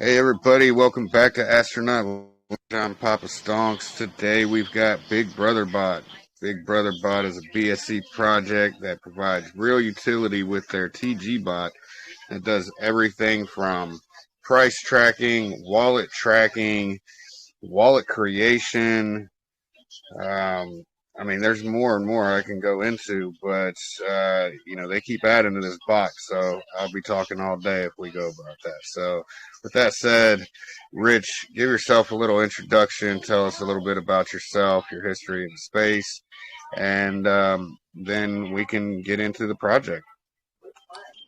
Hey everybody, welcome back to Astronaut Lounge. I'm Poppa Stonks. Today we've got Big Brother Bot. Big Brother Bot is a BSC project that provides real utility with their TG bot. It does everything from price tracking, wallet creation, um, there's more and more I can go into, but they keep adding to this box, so I'll be talking all day if we go about that. So, with that said, Rich, give yourself a little introduction. Tell us a little bit about yourself, your history in space, and then we can get into the project.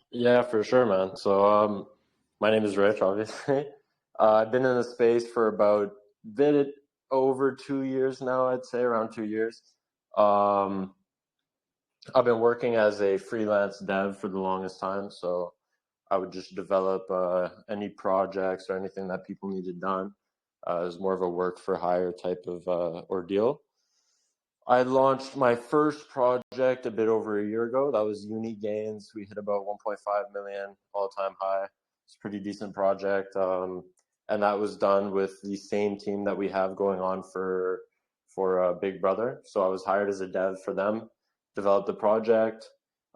Yeah, for sure, man. My name is Rich, obviously. I've been in the space for about bit over 2 years now, I'd say around 2 years. Um, I've been working as a freelance dev for the longest time, so I would just develop any projects or anything that people needed done. It was more of a work for hire type of ordeal. I launched my first project a bit over a year ago. That was Uni Gains. We hit about 1.5 million all-time high. It's a pretty decent project, and that was done with the same team that we have going on for Big Brother. So I was hired as a dev for them, developed the project.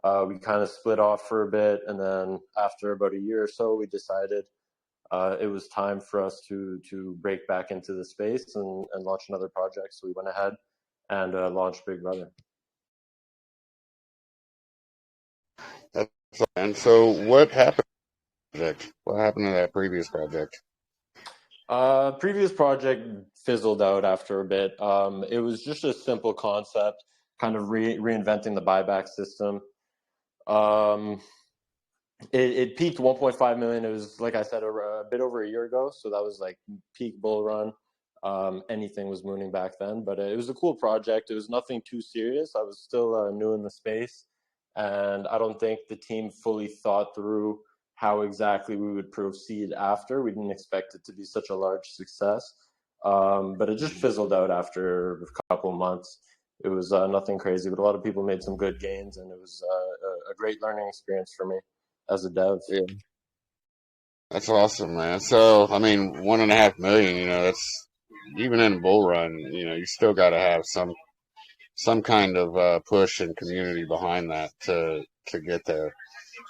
We kind of split off for a bit, and then after about a year or so, we decided it was time for us to break back into the space and launch another project. So we went ahead and launched Big Brother. And so, what happened to that project? What happened to that previous project? Previous project fizzled out after a bit. It was just a simple concept, kind of reinventing the buyback system. Um, it peaked 1.5 million. It was, like I said, a bit over a year ago. So that was like peak bull run. Anything was mooning back then, but it was a cool project. It was nothing too serious. I was still new in the space, and I don't think the team fully thought through how exactly we would proceed after. We didn't expect it to be such a large success, but it just fizzled out after a couple of months. It was nothing crazy, but a lot of people made some good gains, and it was a great learning experience for me as a dev. Yeah, that's awesome, man. So, 1.5 million, that's even in a bull run, you still got to have some kind of push and community behind that to get there.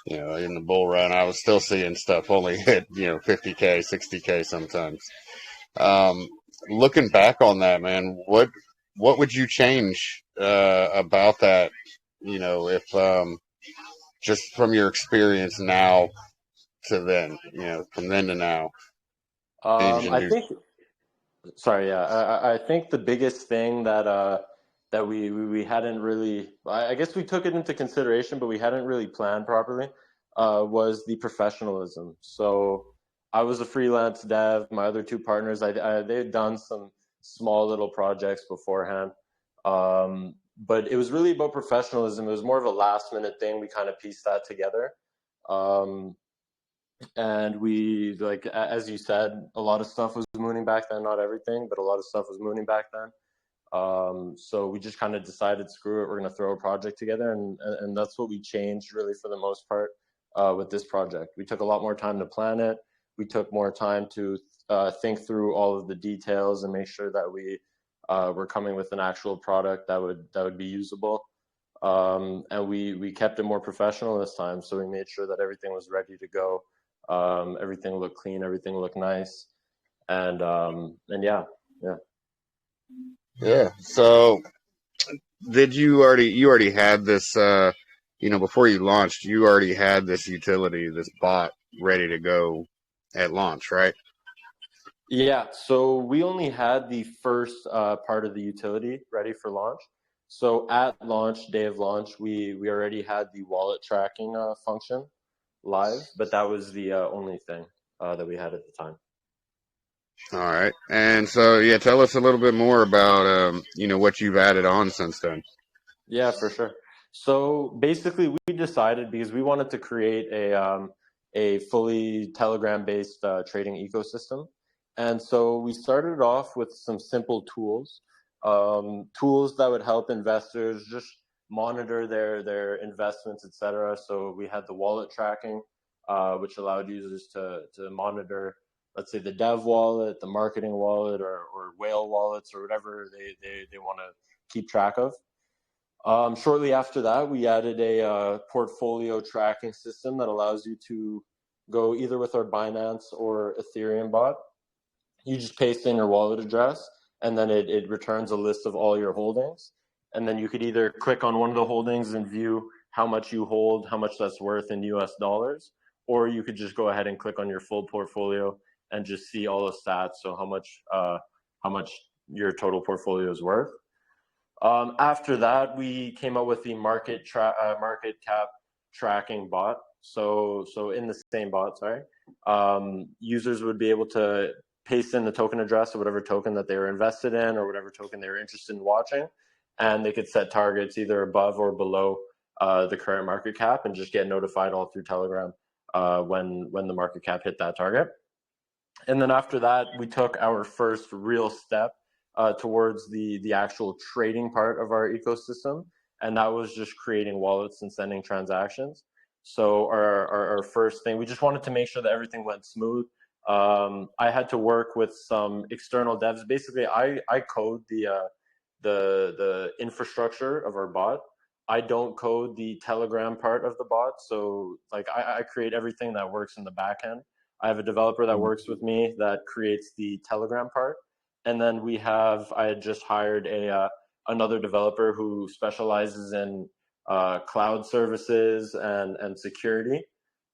In the bull run, I was still seeing stuff only hit 50K, 60K sometimes. Um, Looking back on that, man, what would you change about that? If just from your experience now to then, from then to now, change and I do. think Sorry, yeah. I think the biggest thing that we hadn't really, I guess we took it into consideration, but we hadn't really planned properly, was the professionalism. So I was a freelance dev. My other two partners, they had done some small little projects beforehand, but it was really about professionalism. It was more of a last minute thing. We kind of pieced that together. Um, and we, like as you said, a lot of stuff was mooning back then, not everything, but a lot of stuff was mooning back then. So we just kind of decided, screw it, we're going to throw a project together, and that's what we changed really for the most part with this project. We took a lot more time to plan it. We took more time to think through all of the details and make sure that we were coming with an actual product that would be usable. And we kept it more professional this time, so we made sure that everything was ready to go. Everything looked clean, everything looked nice, and yeah. Yeah. So did you already had this before you launched, you already had this utility, this bot ready to go at launch, right? Yeah, so we only had the first part of the utility ready for launch. So at launch, day of launch, we already had the wallet tracking function live, but that was the only thing that we had at the time. All right. And so, yeah, tell us a little bit more about, what you've added on since then. Yeah, for sure. So basically, we decided, because we wanted to create a fully Telegram-based trading ecosystem, and so we started off with some simple tools, tools that would help investors just monitor their investments, etc. So we had the wallet tracking, which allowed users to monitor let's say the dev wallet, the marketing wallet, or whale wallets, or whatever they want to keep track of. Shortly after that, we added a portfolio tracking system that allows you to go either with our Binance or Ethereum bot. You just paste in your wallet address, and then it returns a list of all your holdings. And then you could either click on one of the holdings and view how much you hold, how much that's worth in US dollars, or you could just go ahead and click on your full portfolio and just see all the stats. So how much your total portfolio is worth. After that, we came up with the market cap tracking bot. So in the same bot, sorry, users would be able to paste in the token address of whatever token that they were invested in or whatever token they were interested in watching, and they could set targets either above or below the current market cap and just get notified all through Telegram when the market cap hit that target. And then after that, we took our first real step towards the actual trading part of our ecosystem, and that was just creating wallets and sending transactions. So our first thing, we just wanted to make sure that everything went smooth. I had to work with some external devs. Basically, I code the infrastructure of our bot. I don't code the Telegram part of the bot. So like I create everything that works in the back end. I have a developer that works with me that creates the Telegram part. And then I had just hired another developer who specializes in cloud services and security.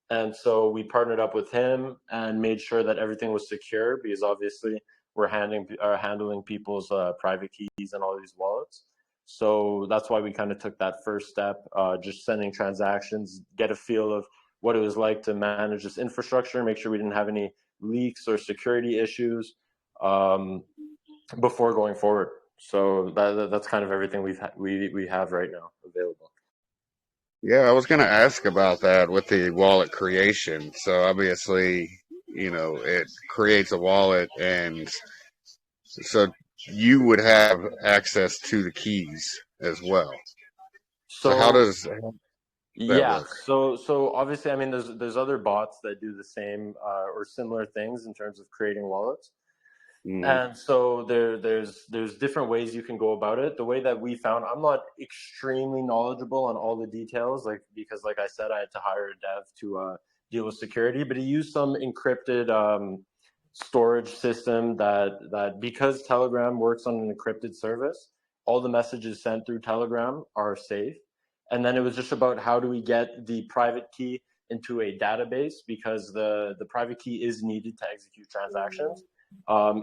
And so we partnered up with him and made sure that everything was secure, because obviously we're handling people's private keys and all these wallets. So that's why we kind of took that first step, just sending transactions, get a feel of what it was like to manage this infrastructure, make sure we didn't have any leaks or security issues before going forward. So that's kind of everything we have right now available. Yeah, I was going to ask about that with the wallet creation. So obviously, it creates a wallet, and so you would have access to the keys as well. So how So does that yeah, work? so obviously, I mean, there's other bots that do the same or similar things in terms of creating wallets. Mm-hmm. And so there's different ways you can go about it. The way that we found, I'm not extremely knowledgeable on all the details, because like I said, I had to hire a dev to deal with security, but he used some encrypted storage system that because Telegram works on an encrypted service, all the messages sent through Telegram are safe. And then it was just about how do we get the private key into a database, because the private key is needed to execute transactions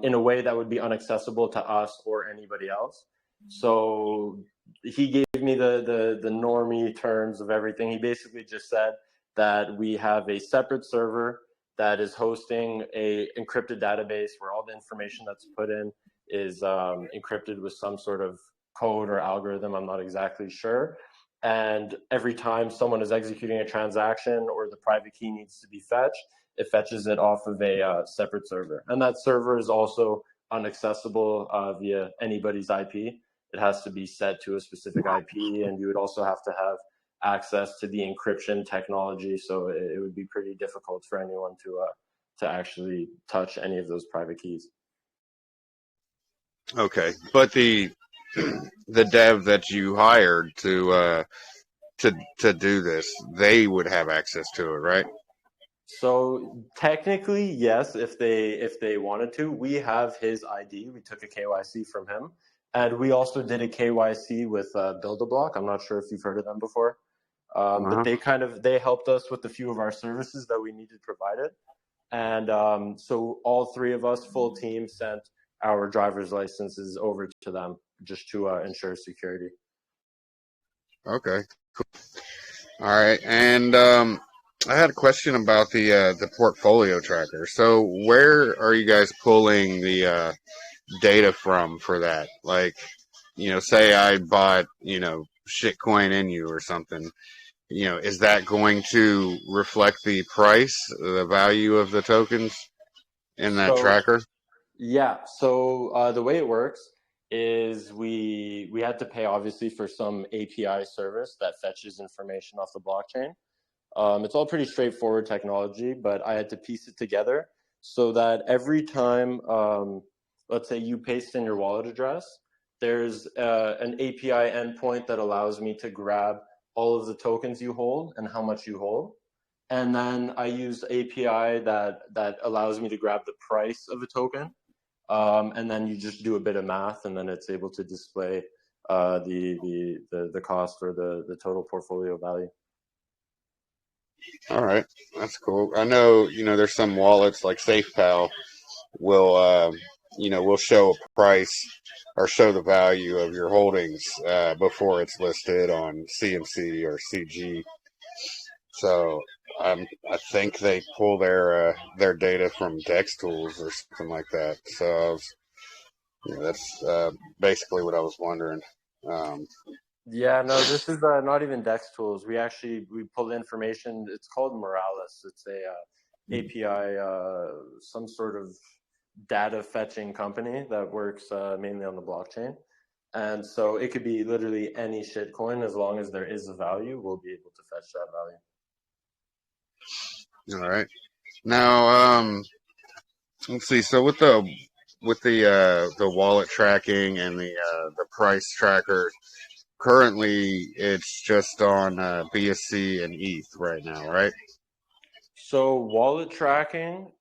in a way that would be unaccessible to us or anybody else. So he gave me the normie terms of everything. He basically just said that we have a separate server that is hosting a encrypted database where all the information that's put in is encrypted with some sort of code or algorithm. I'm not exactly sure. And every time someone is executing a transaction or the private key needs to be fetched, it fetches it off of a separate server. And that server is also unaccessible via anybody's IP. It has to be set to a specific IP, and you would also have to have access to the encryption technology. So it would be pretty difficult for anyone to actually touch any of those private keys. Okay, but the dev that you hired to do this, they would have access to it, right? So technically, yes, if they wanted to. We have his ID. We took a KYC from him, and we also did a KYC with Build-A-Block. I'm not sure if you've heard of them before, but they helped us with a few of our services that we needed provided, and so all three of us, full team, sent our driver's licenses over to them just to ensure security. Okay, cool. All right, and I had a question about the portfolio tracker. So where are you guys pulling the data from for that? Like, say I bought, shitcoin in you or something. Is that going to reflect the price, the value of the tokens in that So tracker? yeah, so the way it works is we had to pay obviously for some API service that fetches information off the blockchain. It's all pretty straightforward technology, but I had to piece it together so that every time, let's say you paste in your wallet address, there's an API endpoint that allows me to grab all of the tokens you hold and how much you hold. And then I use API that allows me to grab the price of a token. And then you just do a bit of math, and then it's able to display the cost or the total portfolio value. All right, that's cool. I know, there's some wallets like SafePal will, will show a price or show the value of your holdings before it's listed on CMC or CG. So I think they pull their data from Dex tools or something like that. So that's basically what I was wondering. Um, Yeah, no, this is not even Dex tools. We pull information. It's called Moralis. It's a API, some sort of data fetching company that works mainly on the blockchain. And so it could be literally any shitcoin as long as there is a value, we'll be able to fetch that all right. Now, let's see. So with the wallet tracking and the price tracker, currently it's just on BSC and ETH right now, right? So wallet tracking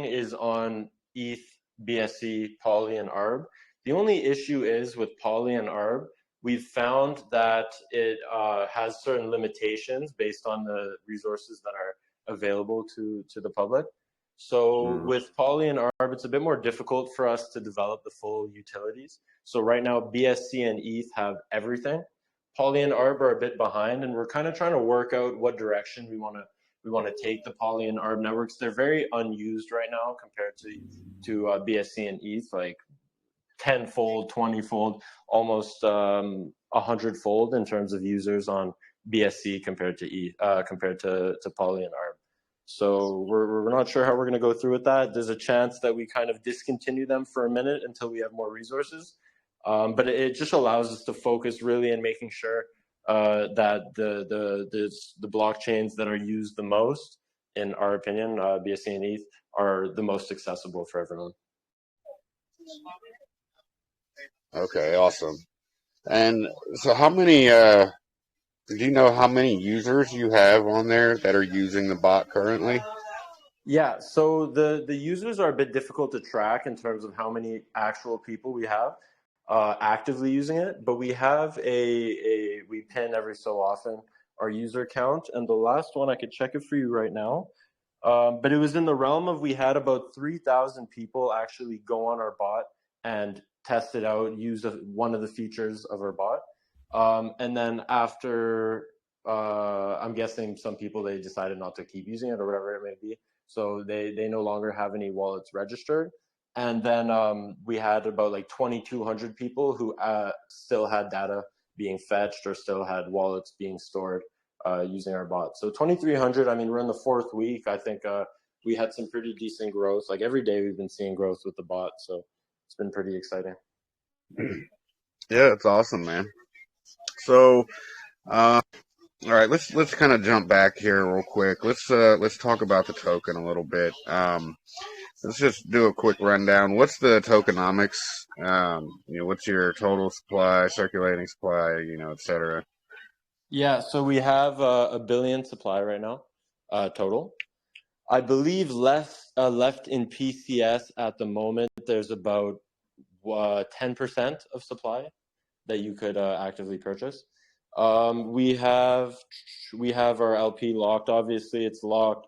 is on ETH, BSC, Poly, and ARB. The only issue is with Poly and ARB, we've found that it has certain limitations based on the resources that are available to the public. So Mm. with Poly and ARB, it's a bit more difficult for us to develop the full utilities. So right now, BSC and ETH have everything. Poly and ARB are a bit behind, and we're kind of trying to work out what direction we want to take the Poly and ARB networks. They're very unused right now compared to BSC and ETH, like tenfold, 20-fold, almost 100-fold in terms of users on BSC compared to compared to Poly and ARB. So we're not sure how we're going to go through with that. There's a chance that we kind of discontinue them for a minute until we have more resources. But it just allows us to focus really in making sure that the blockchains that are used the most, in our opinion, BSC and ETH, are the most accessible for everyone. Okay, awesome. And so do you know how many users you have on there that are using the bot currently? Yeah, so the users are a bit difficult to track in terms of how many actual people we have actively using it, but we have we pin every so often our user count, and the last one I could check it for you right now. But it was in the realm of we had about 3,000 people actually go on our bot and test it out, use one of the features of our bot. And then after, I'm guessing some people, they decided not to keep using it or whatever it may be. So they no longer have any wallets registered. And then we had about like 2,200 people who still had data being fetched or still had wallets being stored using our bot. So 2,300, I mean, we're in the fourth week. I think we had some pretty decent growth. Like every day we've been seeing growth with the bot. So it's been pretty exciting. Yeah, it's awesome, man. So, all right, let's kind of jump back here real quick. Let's talk about the token a little bit. Let's just do a quick rundown. What's the tokenomics? What's your total supply, circulating supply, et cetera? Yeah, so we have a billion supply right now, total. I believe left in PCS at the moment, there's about 10% of supply that you could actively purchase. We have our LP locked. Obviously, it's locked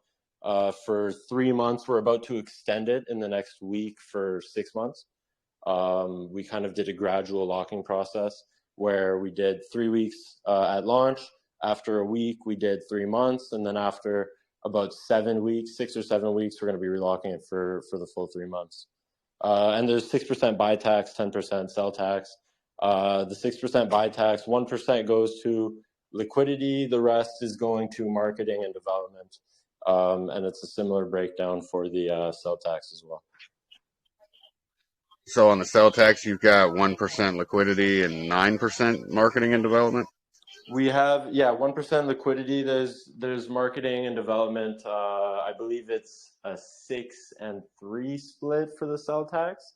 for 3 months. We're about to extend it in the next week for 6 months. We kind of did a gradual locking process where we did 3 weeks at launch. After a week, we did 3 months, and then after about 7 weeks, 6 or 7 weeks, we're going to be relocking it for the full 3 months. And there's 6% buy tax, 10% sell tax. The 6% buy tax, 1% goes to liquidity, the rest is going to marketing and development. And it's a similar breakdown for the sell tax as well. So on the sell tax, you've got 1% liquidity and 9% marketing and development. We have, yeah, 1% liquidity. There's marketing and development. I believe it's a 6 and 3 split for the cell tax.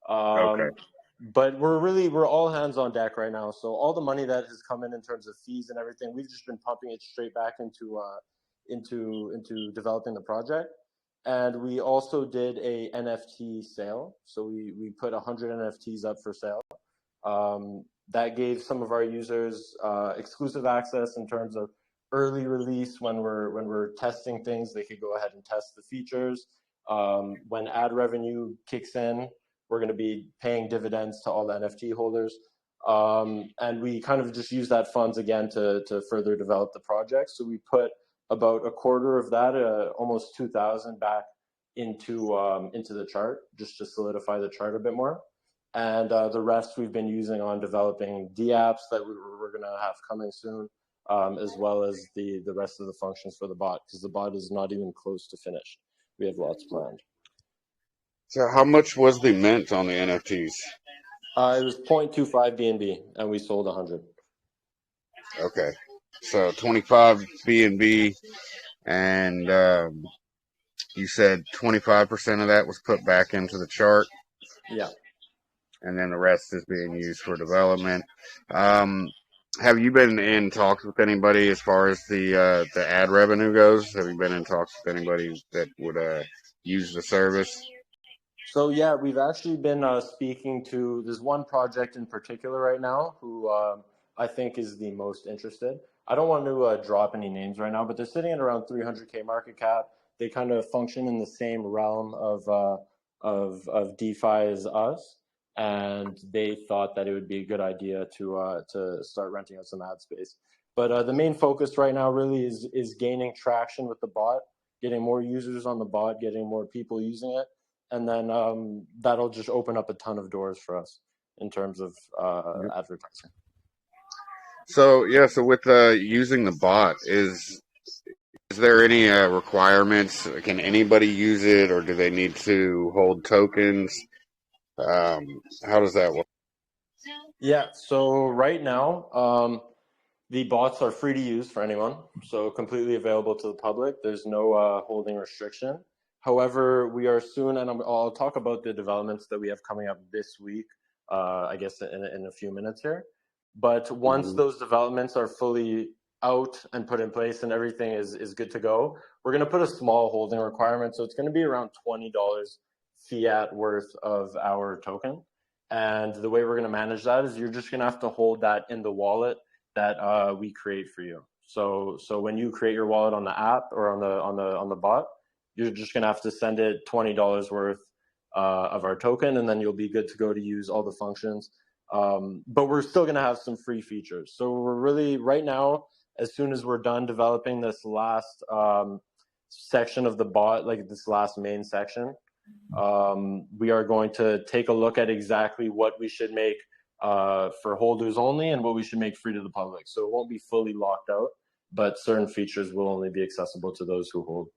Okay. Um, but we're all hands on deck right now. So all the money that has come in terms of fees and everything, we've just been pumping it straight back into developing the project. And we also did a NFT sale. So we put 100 NFTs up for sale. That gave some of our users exclusive access in terms of early release when we're testing things. They could go ahead and test the features. When ad revenue kicks in, we're going to be paying dividends to all the NFT holders. And we kind of just use that funds again to further develop the project. So we put about a quarter of that, almost 2,000 back into the chart, just to solidify the chart a bit more. And the rest we've been using on developing D-apps that we're going to have coming soon, as well as the rest of the functions for the bot, because the bot is not even close to finished. We have lots planned. So how much was the mint on the NFTs? It was 0.25 BNB, and we sold 100. Okay. So 25 BNB, and you said 25% of that was put back into the chart, Yeah. and then the rest is being used for development. Um, have you been in talks with anybody as far as the ad revenue goes? Have you been in talks with anybody that would use the service? So yeah, we've actually been speaking to there's one project in particular right now who I think is the most interested. I don't want to drop any names right now, but they're sitting at around 300K market cap. They kind of function in the same realm of DeFi as us, and they thought that it would be a good idea to start renting out some ad space. But the main focus right now really is gaining traction with the bot, getting more users on the bot, getting more people using it, and then that'll just open up a ton of doors for us in terms of advertising. So yeah, so with using the bot, is there any requirements? Can anybody use it, or do they need to hold tokens? How does that work? Yeah, so right now, the bots are free to use for anyone, so completely available to the public. There's no holding restriction. However, we are soon, and I'll talk about the developments that we have coming up this week, I guess in a few minutes here. But once Mhm. those developments are fully out and put in place and everything is good to go, we're going to put a small holding requirement. So it's going to be around $20 fiat worth of our token. And the way we're going to manage that is you're just going to have to hold that in the wallet that we create for you. So when you create your wallet on the app or on the bot, you're just going to have to send it $20 worth of our token, and then you'll be good to go to use all the functions. But we're still going to have some free features. So we're really right now, as soon as we're done developing this last section of the bot, like this last main section, we are going to take a look at exactly what we should make for holders only and what we should make free to the public. So it won't be fully locked out, but certain features will only be accessible to those who hold.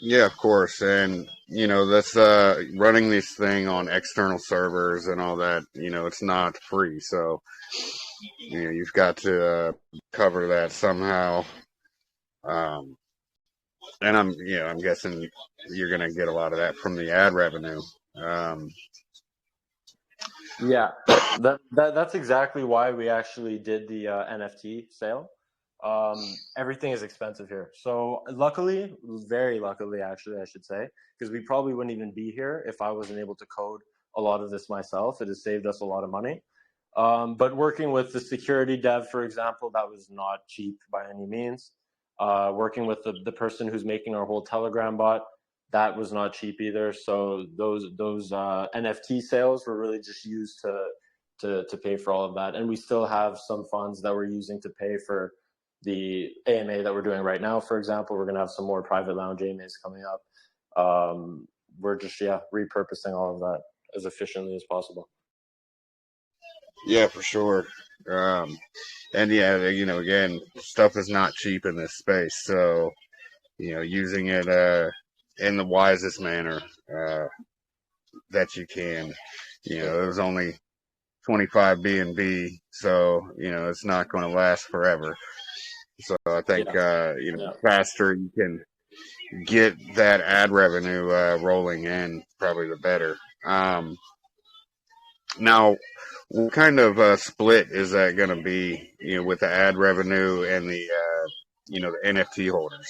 Yeah, of course, and that's running this thing on external servers and all that. It's not free, so you've got to cover that somehow. Um, and I'm guessing you're going to get a lot of that from the ad revenue. Um, Yeah, that's exactly why we actually did the NFT sale. Everything is expensive here. So luckily, very luckily, actually, I should say, because we probably wouldn't even be here if I wasn't able to code a lot of this myself. It has saved us a lot of money. But working with the security dev, for example, that was not cheap by any means. Working with the person who's making our whole Telegram bot, that was not cheap either. So those NFT sales were really just used to pay for all of that, and we still have some funds that we're using to pay for the AMA that we're doing right now. For example, we're going to have some more private lounge AMAs coming up. We're just repurposing all of that as efficiently as possible. yeah, for sure. Um, and yeah, again, stuff is not cheap in this space, so using it in the wisest manner that you can. There's only 25 B&B, so it's not going to last forever. So I think Yeah, the faster you can get that ad revenue rolling in, probably the better. Now, what kind of split is that going to be? With the ad revenue and the NFT holders.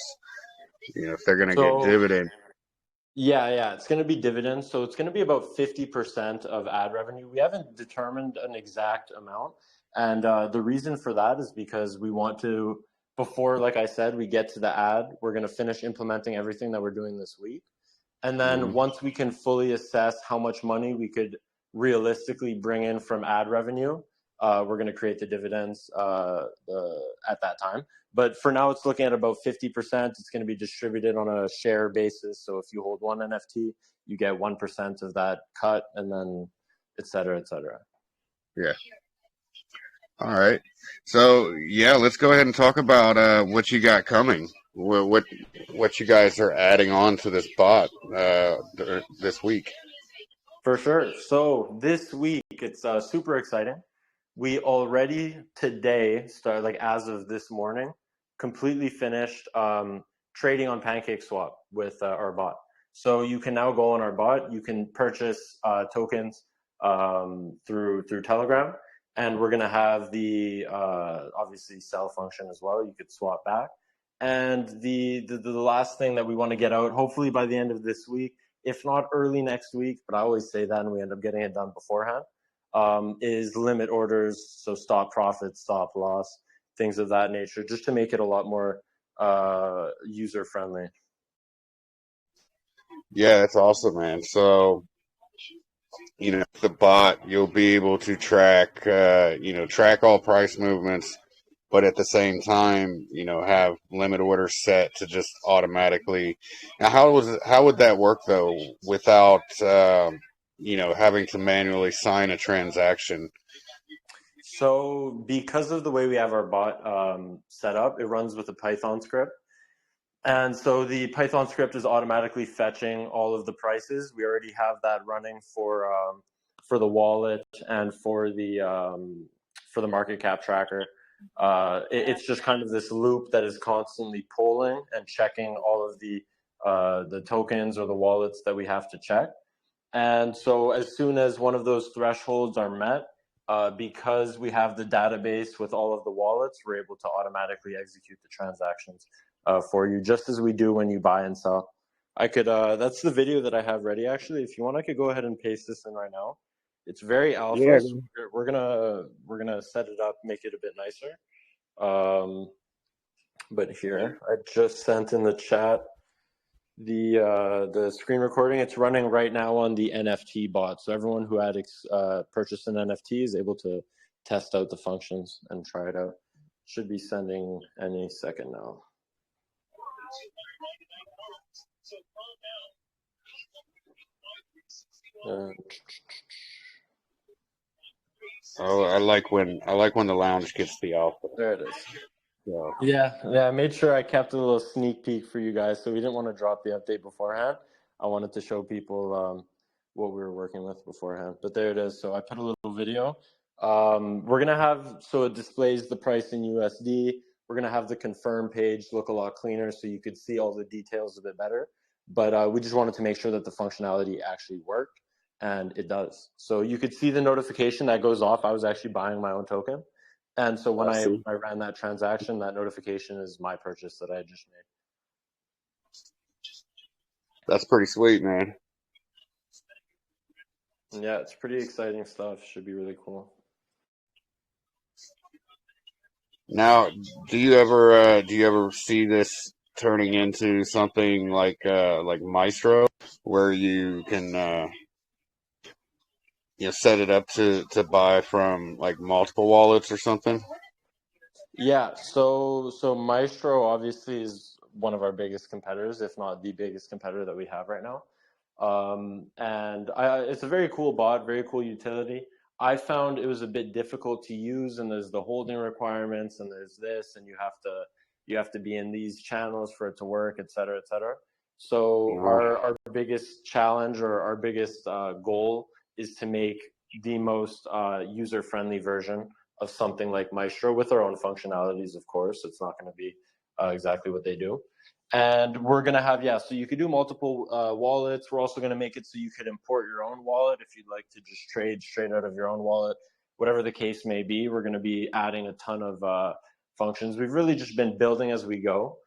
If they're going to get so dividend. yeah, it's going to be dividends. So it's going to be about 50% of ad revenue. We haven't determined an exact amount. And the reason for that is because we want to, before, like I said, we get to the ad, we're going to finish implementing everything that we're doing this week. And then Mhm. once we can fully assess how much money we could realistically bring in from ad revenue, we're going to create the dividends at that time. But for now, it's looking at about 50%. It's going to be distributed on a share basis. So if you hold one NFT, you get 1% of that cut, and then et cetera, et cetera. Yeah. All right. So yeah, let's go ahead and talk about what you got coming. What you guys are adding on to this bot this week. For sure. So this week, it's super exciting. We already today start, like as of this morning, completely finished trading on PancakeSwap with our bot. So you can now go on our bot. You can purchase tokens through Telegram, and we're gonna have the obviously sell function as well. You could swap back. And the last thing that we want to get out, hopefully by the end of this week, if not early next week, but I always say that and we end up getting it done beforehand, is limit orders, so stop profit, stop loss, things of that nature, just to make it a lot more user friendly. Yeah, that's awesome, man. So the bot, you'll be able to track all price movements, but at the same time, have limit orders set to just automatically. Now, how would that work though, without having to manually sign a transaction? So because of the way we have our bot set up, it runs with a Python script. And so the Python script is automatically fetching all of the prices. We already have that running for the wallet and for the market cap tracker. It's just kind of this loop that is constantly polling and checking all of the tokens or the wallets that we have to check. And so as soon as one of those thresholds are met, because we have the database with all of the wallets, we're able to automatically execute the transactions for you, just as we do when you buy and sell. I could, that's the video that I have ready, actually. If you want, I could go ahead and paste this in right now. It's very Yeah. alpha, so we're gonna set it up, make it a bit nicer. But here, I just sent in the chat the screen recording. It's running right now on the NFT bot, so everyone who had purchased an NFT is able to test out the functions and try it out. Should be sending any second now. Oh, I like when the lounge gets the alpha. There it is. So. Yeah, I made sure I kept a little sneak peek for you guys, so we didn't want to drop the update beforehand. I wanted to show people what we were working with beforehand. But there it is. So I put a little video. We're gonna have, so it displays the price in USD. We're gonna have the confirm page look a lot cleaner, so you could see all the details a bit better. But we just wanted to make sure that the functionality actually worked, and it does. So you could see the notification that goes off. I was actually buying my own token. And so when I I see. ran that transaction, that notification is my purchase that I just made. That's pretty sweet, man. Yeah, it's pretty exciting stuff. Should be really cool. Now, do you ever see this turning into something like Maestro, where you can set it up to buy from like multiple wallets or something? Yeah, so Maestro obviously is one of our biggest competitors, if not the biggest competitor that we have right now. And it's a very cool bot, very cool utility. I found it was a bit difficult to use, and there's the holding requirements, and there's this, and you have to be in these channels for it to work, et cetera, et cetera. So Uh-huh. our biggest challenge or our biggest goal is to make the most user-friendly version of something like Maestro with our own functionalities, of course. It's not going to be exactly what they do. And we're going to have, yeah, so you could do multiple wallets. We're also going to make it so you could import your own wallet if you'd like to just trade straight out of your own wallet. Whatever the case may be, we're going to be adding a ton of functions. We've really just been building as we go.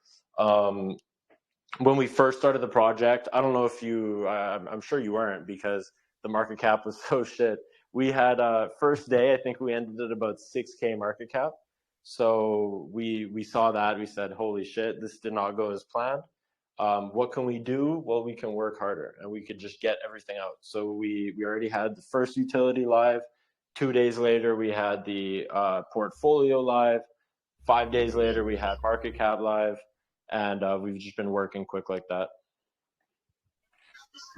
When we first started the project, I don't know if you, I'm sure you weren't because the market cap was so shit. We had first day, I think we ended at about 6K market cap. So we saw that, we said, holy shit, this did not go as planned. What can we do? Well, we can work harder and we could just get everything out. So we already had the first utility live. 2 days later, we had the portfolio live. 5 days later, we had market cap live, and we've just been working quick like that.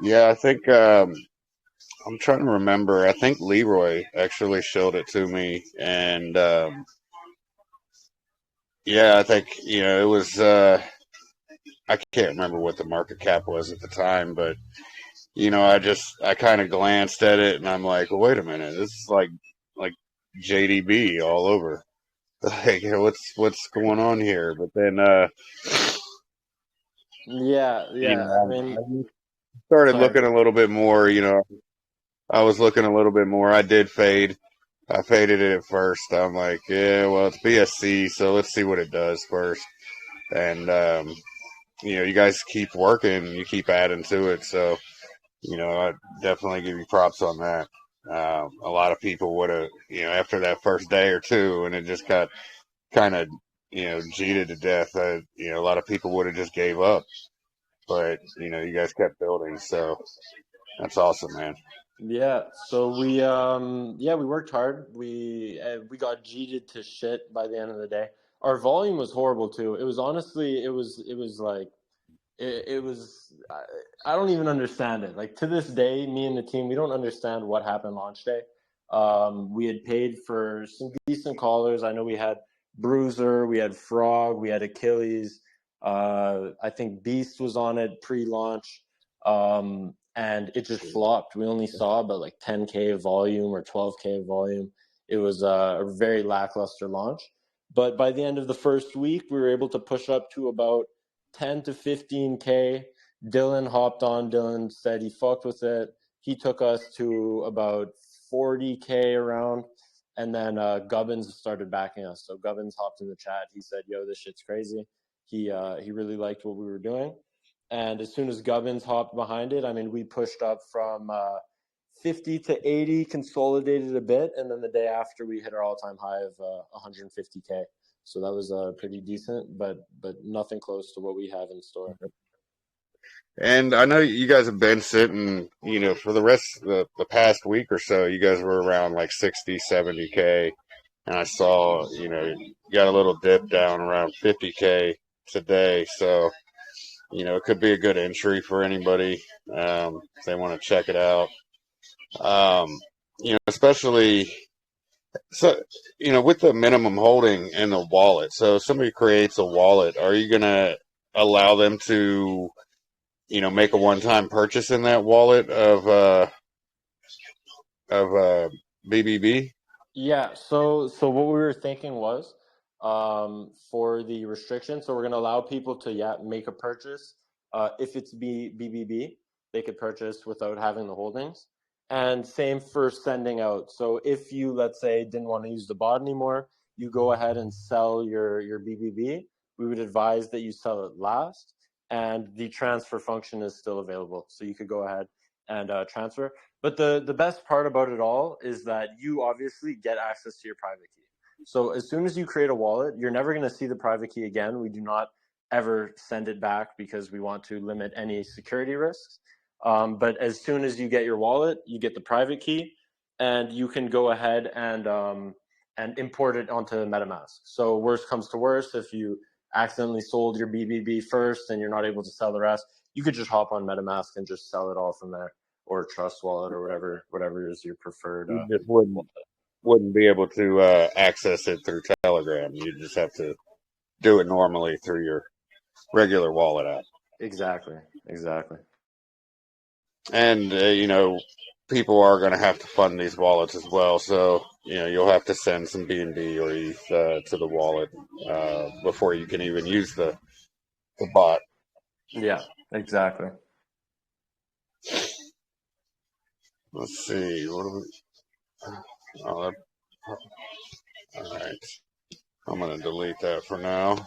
Yeah, I think I'm trying to remember. I think Leroy actually showed it to me, and yeah, I think it was. I can't remember what the market cap was at the time, but I kind of glanced at it, and I'm like, well, wait a minute, this is like JDB all over. Like, what's going on here? But then, Yeah, I mean, I started sorry. looking a little bit more. I was looking a little bit more. I did fade. I faded it at first. I'm like, yeah, well, it's BSC, so let's see what it does first. And you guys keep working, you keep adding to it. So, I definitely give you props on that. A lot of people would have, after that first day or two, and it just got kind of, cheated to death. A lot of people would have just gave up. But, you guys kept building. So that's awesome, man. Yeah, so we worked hard. We got cheated to shit by the end of the day. Our volume was horrible too. It was honestly, it was like it was I don't even understand it. Like to this day, me and the team, we don't understand what happened launch day. We had paid for some decent callers. I know we had Bruiser, we had Frog, we had Achilles. I think Beast was on it pre-launch, and it just flopped. We only saw about like 10K of volume or 12K of volume. It was a very lackluster launch. But by the end of the first week, we were able to push up to about 10 to 15K. Dylan hopped on. Dylan said he fucked with it. He took us to about 40K around. And then Gubbins started backing us. So Gubbins hopped in the chat. He said, yo, this shit's crazy. He really liked what we were doing. And as soon as Gubbins hopped behind it, I mean, we pushed up from 50 to 80, consolidated a bit. And then the day after, we hit our all-time high of 150K. So that was pretty decent, but nothing close to what we have in store. And I know you guys have been sitting, for the rest of the past week or so, you guys were around like 60, 70K. And I saw, you got a little dip down around 50K today. So, it could be a good entry for anybody if they want to check it out. Especially so, with the minimum holding and the wallet. So if somebody creates a wallet, are you going to allow them to, make a one-time purchase in that wallet of BBB? Yeah, so what we were thinking was for the restriction, so we're going to allow people to make a purchase. If it's BBB, they could purchase without having the holdings. And same for sending out. So if you, let's say, didn't want to use the bot anymore, you go ahead and sell your BBB. We would advise that you sell it last, and the transfer function is still available. So you could go ahead and transfer. But the best part about it all is that you obviously get access to your private key. So as soon as you create a wallet, you're never going to see the private key again. We do not ever send it back because we want to limit any security risks. But as soon as you get your wallet, you get the private key, and you can go ahead and import it onto MetaMask. So worst comes to worst, if you accidentally sold your BBB first and you're not able to sell the rest, you could just hop on MetaMask and just sell it all from there, or Trust Wallet, or whatever is your preferred. You just wouldn't be able to access it through Telegram. You just have to do it normally through your regular wallet app. Exactly. And people are going to have to fund these wallets as well. So you'll have to send some BNB or ETH to the wallet before you can even use the bot. Yeah, exactly. Let's see. What do we? Oh, all right. I'm going to delete that for now.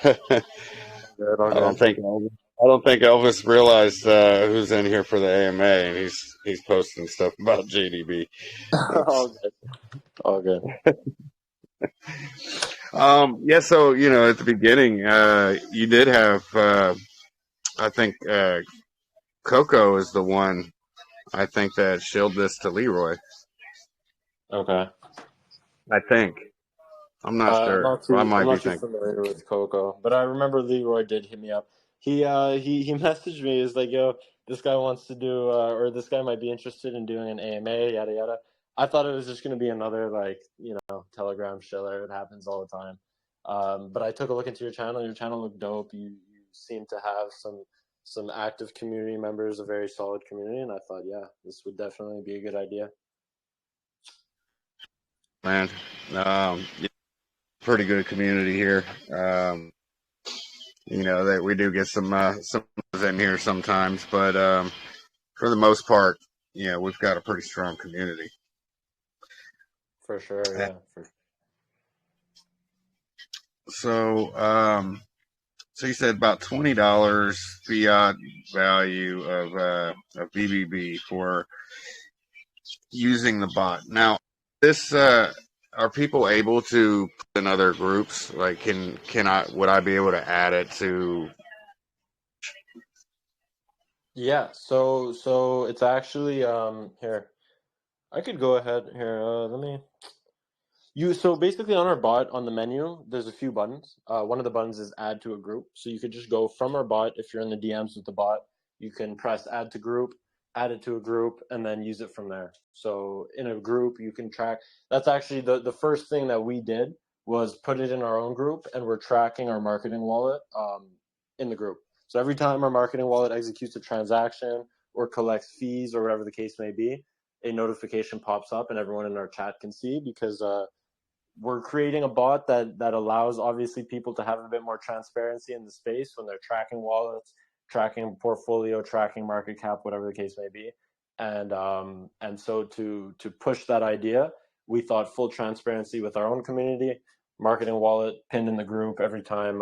I Good, all don't good. think I don't think Elvis realized who's in here for the AMA, and he's posting stuff about JDB. All That's good. All good. yeah. So at the beginning, you did have I think Coco is the one I think that shilled this to Leroy. Okay. I think I'm not sure. I I'm might be not too thinking. familiar with Coco, but I remember Leroy did hit me up. He messaged me. He's like, "Yo, this guy wants to do, or this guy might be interested in doing an AMA, yada yada." I thought it was just gonna be another like Telegram shiller. It happens all the time. But I took a look into your channel. Your channel looked dope. You seem to have some active community members, a very solid community, and I thought, yeah, this would definitely be a good idea. Man, yeah, pretty good community here. Um, that we do get some in here sometimes, but for the most part, we've got a pretty strong community. For sure, yeah. So, so you said about $20 fiat value of BBB for using the bot. Now, this are people able to put in other groups? Like, can I would I be able to add it to? Yeah, so it's actually here. I could go ahead here. Let me so basically on our bot on the menu, there's a few buttons. One of the buttons is add to a group. So you could just go from our bot if you're in the DMs with the bot, you can press add to group, add it to a group, and then use it from there. So in a group you can track that's actually the first thing that we did was put it in our own group and we're tracking our marketing wallet in the group. So every time our marketing wallet executes a transaction or collects fees or whatever the case may be, a notification pops up and everyone in our chat can see because we're creating a bot that allows obviously people to have a bit more transparency in the space when they're tracking wallets, tracking portfolio, tracking market cap, whatever the case may be. And so to push that idea, we thought full transparency with our own community, marketing wallet pinned in the group every time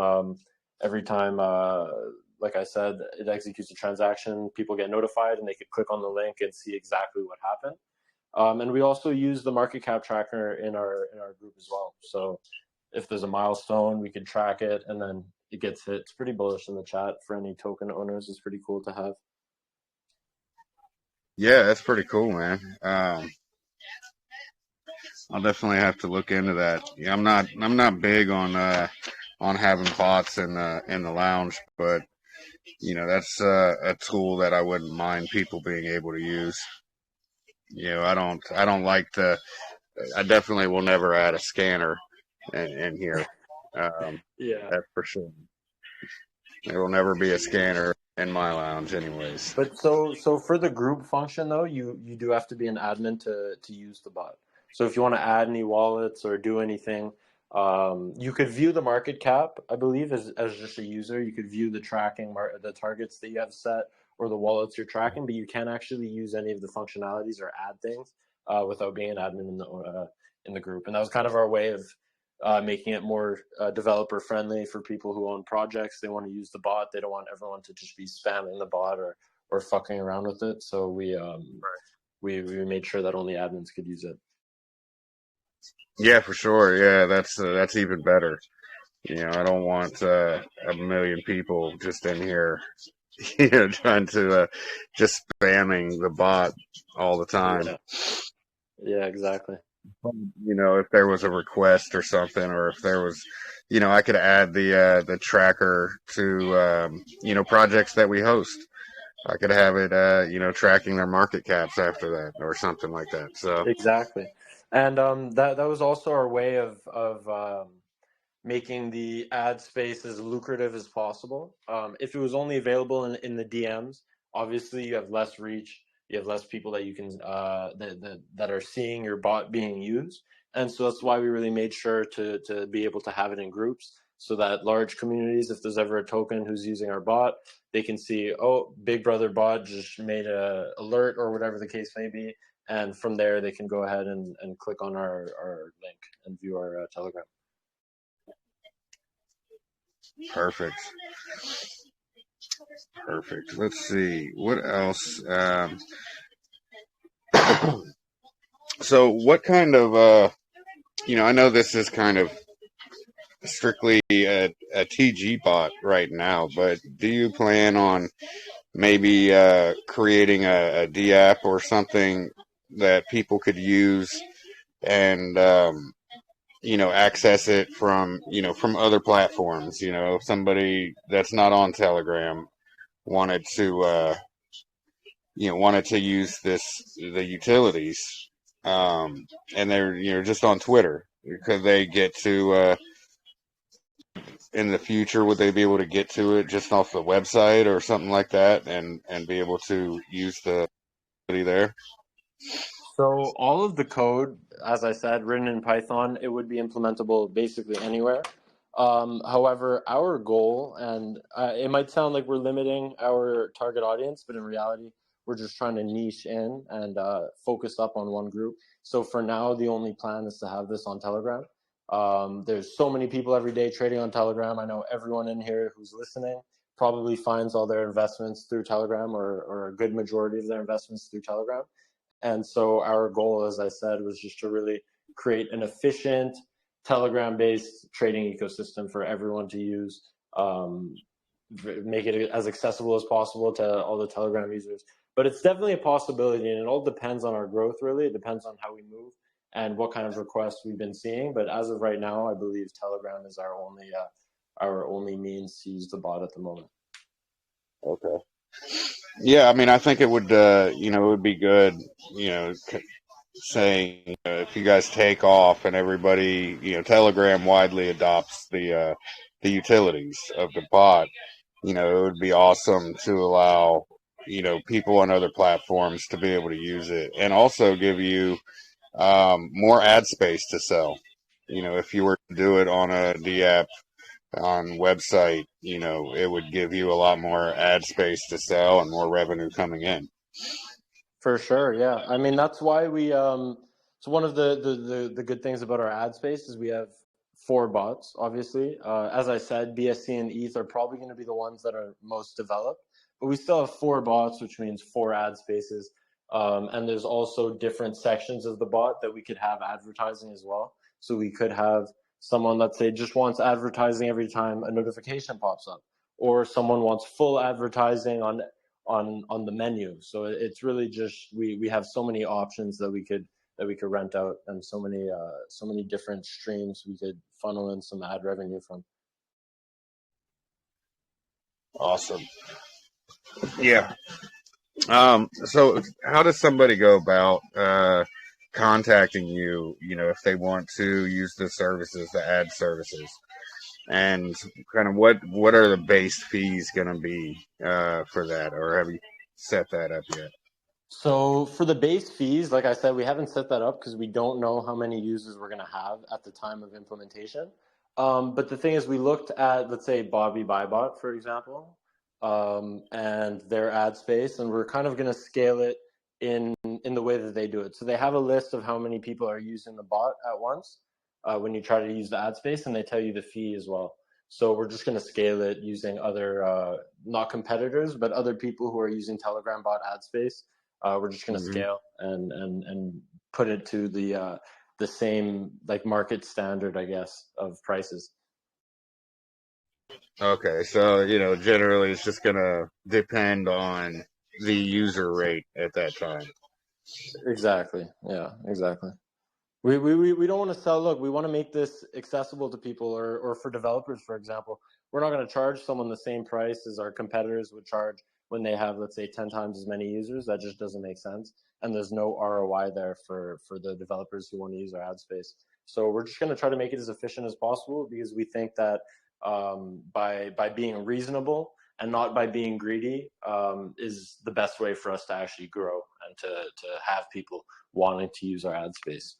like I said, it executes a transaction, people get notified and they could click on the link and see exactly what happened. And we also use the market cap tracker in our group as well. So if there's a milestone, we could track it, and then it gets hit. It's pretty bullish in the chat for any token owners. It's pretty cool to have. Yeah, that's pretty cool, man. I'll definitely have to look into that. Yeah, I'm not big on having bots in the lounge, but that's a tool that I wouldn't mind people being able to use. I don't like the. I definitely will never add a scanner in here. Um, Yeah. that's for sure. There will never be a scanner in my lounge, anyways. But so for the group function though, you do have to be an admin to use the bot. So if you want to add any wallets or do anything, you could view the market cap, I believe, as just a user. You could view the the targets that you have set or the wallets you're tracking, but you can't actually use any of the functionalities or add things without being an admin in the group. And that was kind of our way of making it more developer friendly for people who own projects. They want to use the bot. They don't want everyone to just be spamming the bot or fucking around with it. So we made sure that only admins could use it. Yeah, for sure. Yeah, that's even better. I don't want a million people just in here, trying to just spamming the bot all the time. Yeah, yeah, exactly. If there was a request or something, or if there was, I could add the tracker to projects that we host. I could have it, tracking their market caps after that, or something like that. So Exactly. And that was also our way of making the ad space as lucrative as possible. If it was only available in the DMs, obviously you have less reach. you have less people that you can that are seeing your bot being used. And so that's why we really made sure to be able to have it in groups, so that large communities, if there's ever a token who's using our bot, they can see, oh, Big Brother bot just made a alert or whatever the case may be, and from there they can go ahead and click on our link and view our Telegram. Perfect. Perfect. Let's see what else. So, what kind of I know this is kind of strictly a TG bot right now, but do you plan on maybe creating a D app or something that people could use and access it from from other platforms? If somebody that's not on Telegram wanted to wanted to use the utilities, and they're just on Twitter, could they get to in the future, would they be able to get to it just off the website or something like that, and be able to use the there? So all of the code, as I said, written in Python, it would be implementable basically anywhere. However, our goal, and it might sound like we're limiting our target audience, but in reality, we're just trying to niche in and focus up on one group. So for now, the only plan is to have this on Telegram. There's so many people every day trading on Telegram. I know everyone in here who's listening probably finds all their investments through Telegram, or a good majority of their investments through Telegram. And so our goal, as I said, was just to really create an efficient Telegram-based trading ecosystem for everyone to use, make it as accessible as possible to all the Telegram users. But it's definitely a possibility, and it all depends on our growth, really. It depends on how we move and what kind of requests we've been seeing. But as of right now, I believe Telegram is our only means to use the bot at the moment. Okay. Yeah, I mean, I think it would, it would be good, saying if you guys take off and everybody, Telegram widely adopts the utilities of the bot, it would be awesome to allow, people on other platforms to be able to use it, and also give you more ad space to sell. If you were to do it on a D app on website, it would give you a lot more ad space to sell and more revenue coming in. For sure, yeah. I mean, that's why we so one of the good things about our ad space is we have 4 bots, obviously. As I said, BSC and ETH are probably going to be the ones that are most developed, but we still have 4 bots, which means 4 ad spaces. And there's also different sections of the bot that we could have advertising as well. So we could have someone, let's say, just wants advertising every time a notification pops up, or someone wants full advertising on the menu. So it's really just we have so many options that we could rent out, and so many different streams we could funnel in some ad revenue from. Awesome. Yeah. So how does somebody go about contacting you, if they want to use the services, the ad services? And kind of what are the base fees going to be for that, or have you set that up yet? So for the base fees, like I said, we haven't set that up because we don't know how many users we're going to have at the time of implementation. But the thing is, we looked at, let's say, Bobby Bybot, for example, and their ad space, and we're kind of going to scale it in the way that they do it. So they have a list of how many people are using the bot at once when you try to use the ad space, and they tell you the fee as well. So we're just going to scale it using other, not competitors, but other people who are using Telegram bot ad space. We're just going to scale and put it to the same like market standard, I guess, of prices. Okay, so generally it's just gonna depend on the user rate at that time. Exactly. Yeah, exactly. We don't want to sell. Look, we want to make this accessible to people, or for developers, for example. We're not going to charge someone the same price as our competitors would charge when they have, let's say, 10 times as many users. That just doesn't make sense. And there's no ROI there for the developers who want to use our ad space. So we're just going to try to make it as efficient as possible, because we think that by being reasonable and not by being greedy, is the best way for us to actually grow and to have people wanting to use our ad space.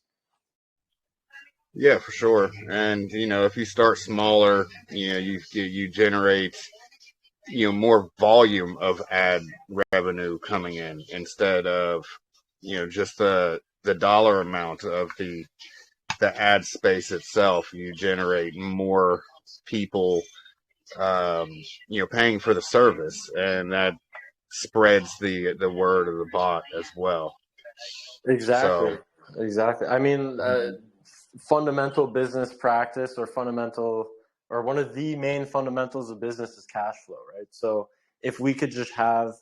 Yeah, for sure. And if you start smaller, you generate more volume of ad revenue coming in instead of just the dollar amount of the ad space itself. You generate more people paying for the service, and that spreads the word of the bot as well. So Exactly. Exactly. I mean, fundamental business practice or one of the main fundamentals of business is cash flow, right? So if we could just have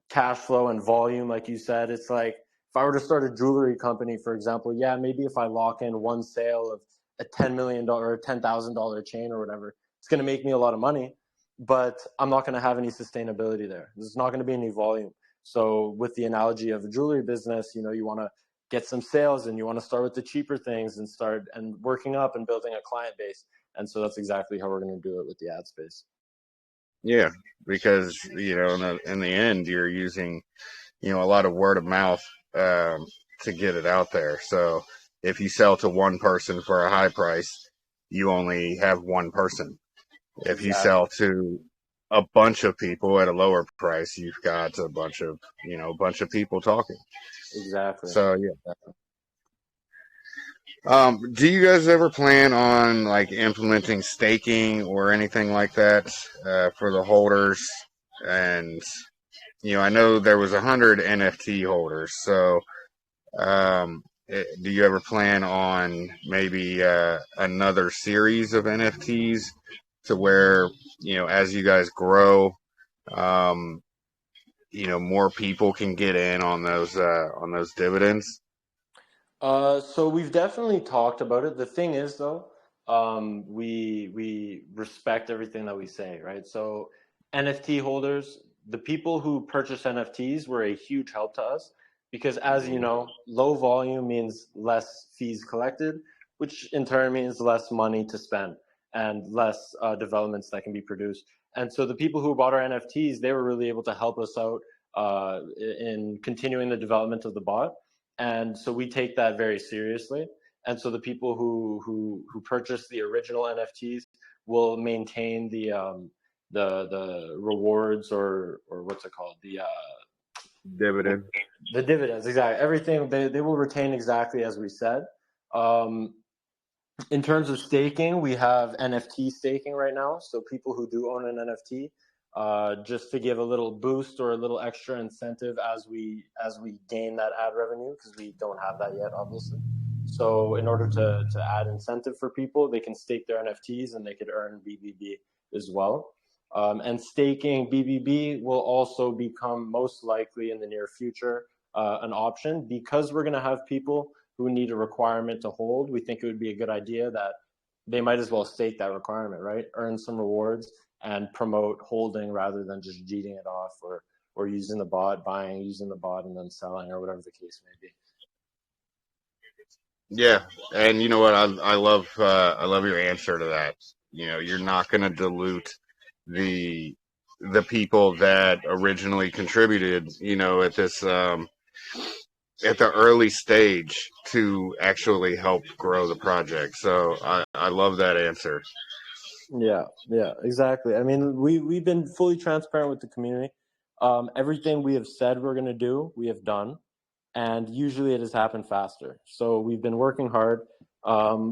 cash flow and volume, like you said, it's like if I were to start a jewelry company, for example, yeah, maybe if I lock in one sale of a $10 million or $10,000 chain or whatever, it's going to make me a lot of money, but I'm not going to have any sustainability there. There's not going to be any volume. So with the analogy of a jewelry business, you want to get some sales and you want to start with the cheaper things and start and working up and building a client base. And so that's exactly how we're going to do it with the ad space. yeah, because in the end, you're using a lot of word of mouth to get it out there. So if you sell to one person for a high price, you only have one person. If you Exactly. sell to a bunch of people at a lower price, you've got a bunch of people talking. Exactly. So yeah. Do you guys ever plan on like implementing staking or anything like that for the holders? And I know there was 100 NFT holders. So do you ever plan on maybe another series of NFTs to where as you guys grow, um, more people can get in on those dividends? So we've definitely talked about it. The thing is, though, we respect everything that we say, right? So NFT holders, the people who purchase NFTs were a huge help to us because, as you Mhm. know, low volume means less fees collected, which in turn means less money to spend and less developments that can be produced. And so the people who bought our NFTs, they were really able to help us out in continuing the development of the bot, and so we take that very seriously. And so the people who purchase the original NFTs will maintain the rewards, or what's it called, Dividend. the dividends. Exactly, everything they will retain exactly as we said. um, in terms of staking, we have NFT staking right now. So people who do own an NFT, just to give a little boost or a little extra incentive as we gain that ad revenue, because we don't have that yet, obviously. So in order to add incentive for people, they can stake their NFTs and they could earn BBB as well. And staking BBB will also become most likely in the near future an option, because we're going to have people who need a requirement to hold. We think it would be a good idea that they might as well stake that requirement, right? Earn some rewards and promote holding rather than just jeeting it off, or using the bot, using the bot and then selling, or whatever the case may be. Yeah, and you know what? I love your answer to that. You're not going to dilute the the people that originally contributed. At the early stage to actually help grow the project. So I love that answer. Yeah, yeah, exactly. I mean, we've been fully transparent with the community. Everything we have said we're going to do, we have done, and usually it has happened faster. So we've been working hard.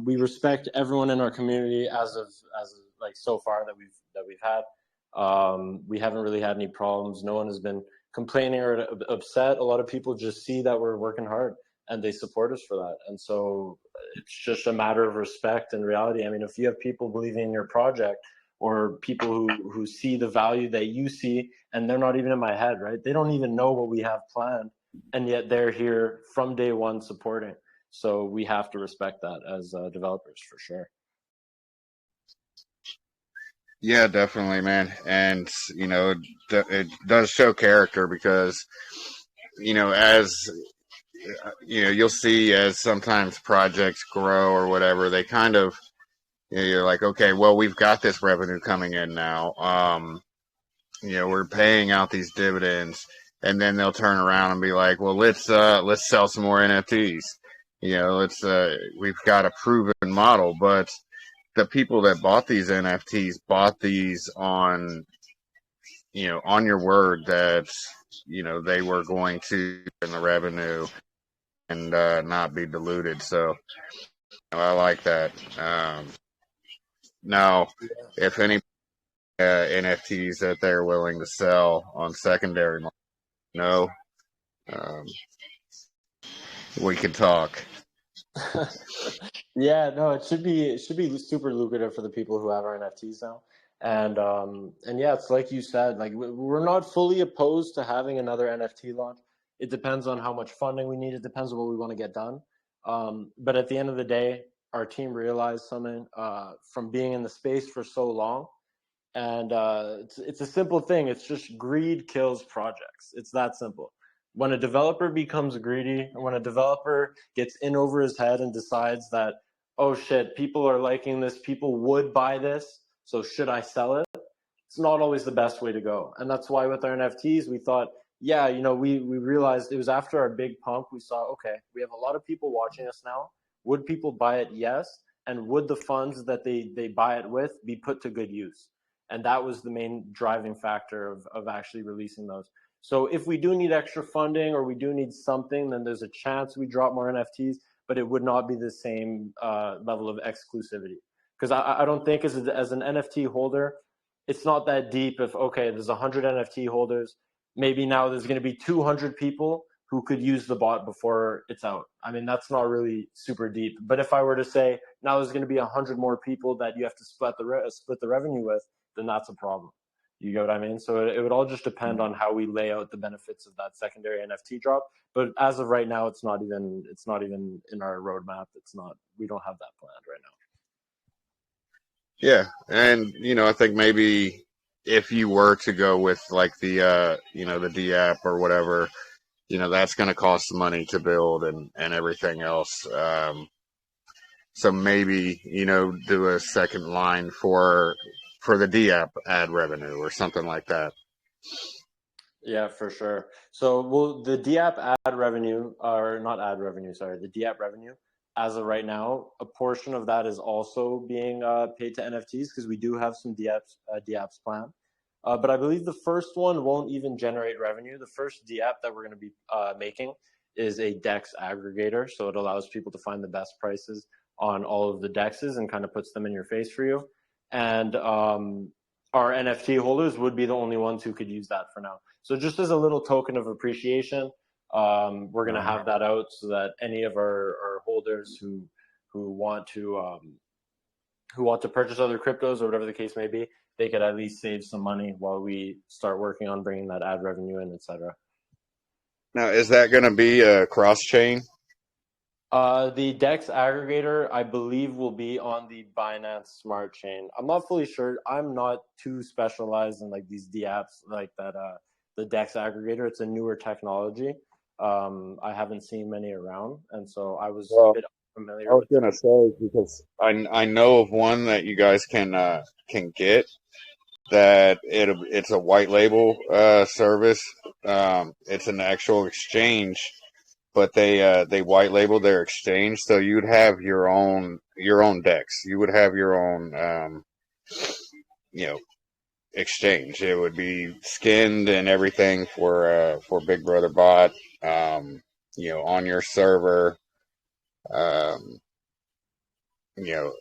We respect everyone in our community as of like so far that we've had. We haven't really had any problems. No one has been complaining or upset. A lot of people just see that we're working hard and they support us for that. And so it's just a matter of respect and reality. I mean, if you have people believing in your project, or people who see the value that you see, and they're not even in my head, right? They don't even know what we have planned, and yet they're here from day one supporting. So we have to respect that as developers, for sure. Yeah, definitely, man. And it does show character because as you'll see as sometimes projects grow or whatever, they kind of you're like, okay, well, we've got this revenue coming in now. we're paying out these dividends, and then they'll turn around and be like, well, let's sell some more NFTs. We've got a proven model, but the people that bought these NFTs bought these on your word that they were going to in the revenue and not be diluted. So I like that. Now, if any NFTs that they're willing to sell on secondary market, no, um, we can talk. Yeah, no, it should be super lucrative for the people who have our NFTs now. And yeah, it's like you said, like we're not fully opposed to having another NFT launch. It depends on how much funding we need. It depends on what we want to get done. But at the end of the day, our team realized something from being in the space for so long, and it's a simple thing. It's just greed kills projects. It's that simple. When a developer becomes greedy, when a developer gets in over his head and decides that, oh shit, people are liking this, people would buy this, so should I sell it? It's not always the best way to go. And that's why with our NFTs, we thought, yeah, we realized it was after our big pump, we saw, okay, we have a lot of people watching us now. Would people buy it? Yes. And would the funds that they buy it with be put to good use? And that was the main driving factor of actually releasing those. So if we do need extra funding or we do need something, then there's a chance we drop more NFTs, but it would not be the same level of exclusivity. Because I don't think as an NFT holder, it's not that deep. If okay, there's 100 NFT holders, maybe now there's going to be 200 people who could use the bot before it's out. I mean, that's not really super deep. But if I were to say now there's going to be 100 more people that you have to split the revenue with, then that's a problem. You get what I mean? So it would all just depend on how we lay out the benefits of that secondary NFT drop. But as of right now, it's not even in our roadmap. It's not. We don't have that planned right now. Yeah, and I think maybe if you were to go with like the D app or whatever, that's going to cost money to build and everything else. So maybe do a second line for the D app ad revenue or something like that. Yeah, for sure. So, well, the DApp ad revenue, or not ad revenue, sorry, the DApp revenue, as of right now, a portion of that is also being paid to NFTs because we do have some DApps planned. But I believe the first one won't even generate revenue. The first DApp that we're going to be making is a DEX aggregator. So it allows people to find the best prices on all of the DEXs and kind of puts them in your face for you. And our NFT holders would be the only ones who could use that for now. So just as a little token of appreciation, we're going to have that out so that any of our holders who want to purchase other cryptos or whatever the case may be, they could at least save some money while we start working on bringing that ad revenue in, etc. Now, is that going to be a cross chain? The DEX aggregator, I believe, will be on the Binance Smart Chain. I'm not fully sure. I'm not too specialized in like these D apps like that. The DEX aggregator, it's a newer technology. I haven't seen many around, and so I was a Well, bit I familiar was with it. gonna say because I know of one that you guys can get that it's a white label service. It's an actual exchange, but they white label their exchange, so you'd have your own decks. You would have your own you know exchange. It would be skinned and everything for Big Brother Bot. On your server. Um, you know,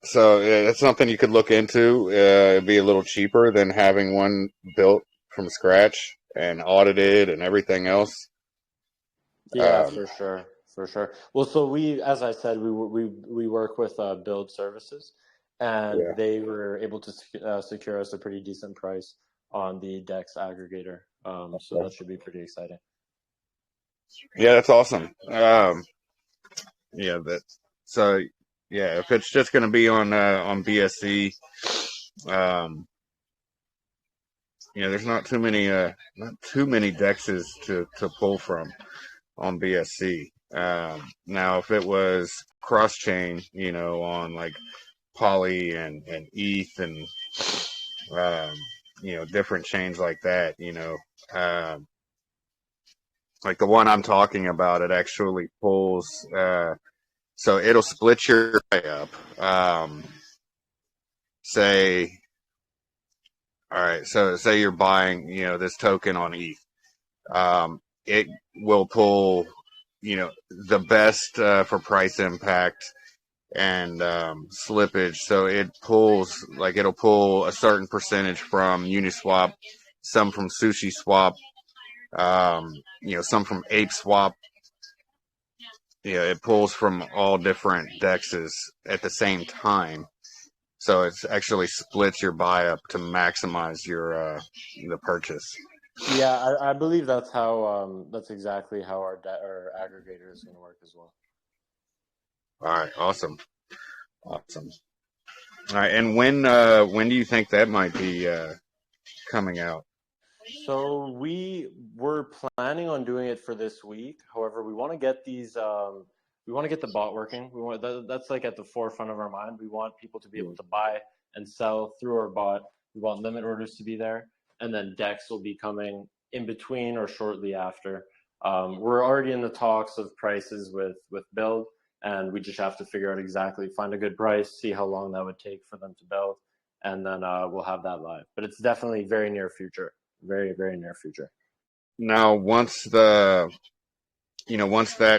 so that's something you could look into. It'd be a little cheaper than having one built from scratch and audited and everything else. Yeah, Um, for sure, for sure. Well, so we, as I said, we work with Build Services, and yeah, they were able to secure us a pretty decent price on the DEX aggregator. So that should be pretty exciting. yeah, that's awesome. Yeah, that. So yeah, if it's just going to be on BSC, um, there's not too many dexes to pull from on BSC. Now, if it was cross chain, on like Poly and ETH and um, different chains like that, um, like the one I'm talking about, it actually pulls, so it'll split your buy up. Say, all right, so say you're buying, this token on ETH. It will pull, the best for price impact and slippage. So it'll pull a certain percentage from Uniswap, some from Sushi Swap, some from Ape Swap. It pulls from all different dexes at the same time. So it's actually splits your buy up to maximize your the purchase. Yeah, I believe that's exactly how our aggregator is going to work as well. All right, awesome. All right, and when do you think that might be coming out? So we were planning on doing it for this week. However, we want to get we want to get the bot working. That's like at the forefront of our mind. We want people to be able to buy and sell through our bot. We want limit orders to be there, and then Dex will be coming in between or shortly after. We're already in the talks of prices with Build, and we just have to figure out exactly, find a good price, see how long that would take for them to build, and then we'll have that live. But it's definitely very near future. Very, very near future. Now, once that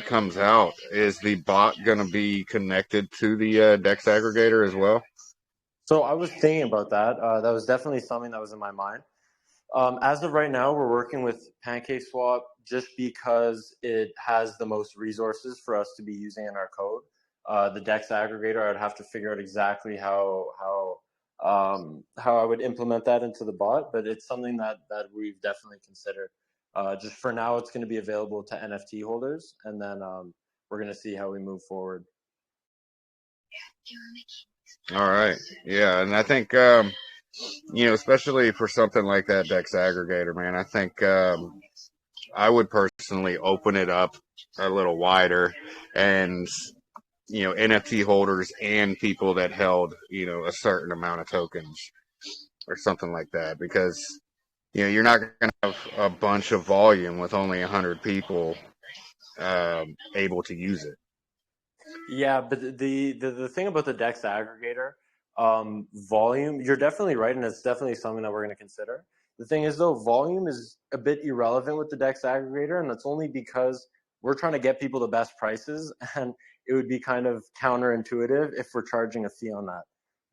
comes out, is the bot going to be connected to the Dex aggregator as well? So I was thinking about that. That was definitely something that was in my mind. As of right now, we're working with PancakeSwap just because it has the most resources for us to be using in our code. The Dex aggregator, I'd have to figure out exactly how I would implement that into the bot, but it's something that we've definitely considered. Just for now, it's going to be available to NFT holders, and then we're going to see how we move forward. All right, yeah, and I think especially for something like that Dex aggregator, man, I think I would personally open it up a little wider, and NFT holders and people that held a certain amount of tokens or something like that, because you're not going to have a bunch of volume with only 100 people able to use it. Yeah, but the thing about the Dex aggregator, volume, you're definitely right, and it's definitely something that we're going to consider. The thing is, though, volume is a bit irrelevant with the Dex aggregator, and that's only because we're trying to get people the best prices, and it would be kind of counterintuitive if we're charging a fee on that.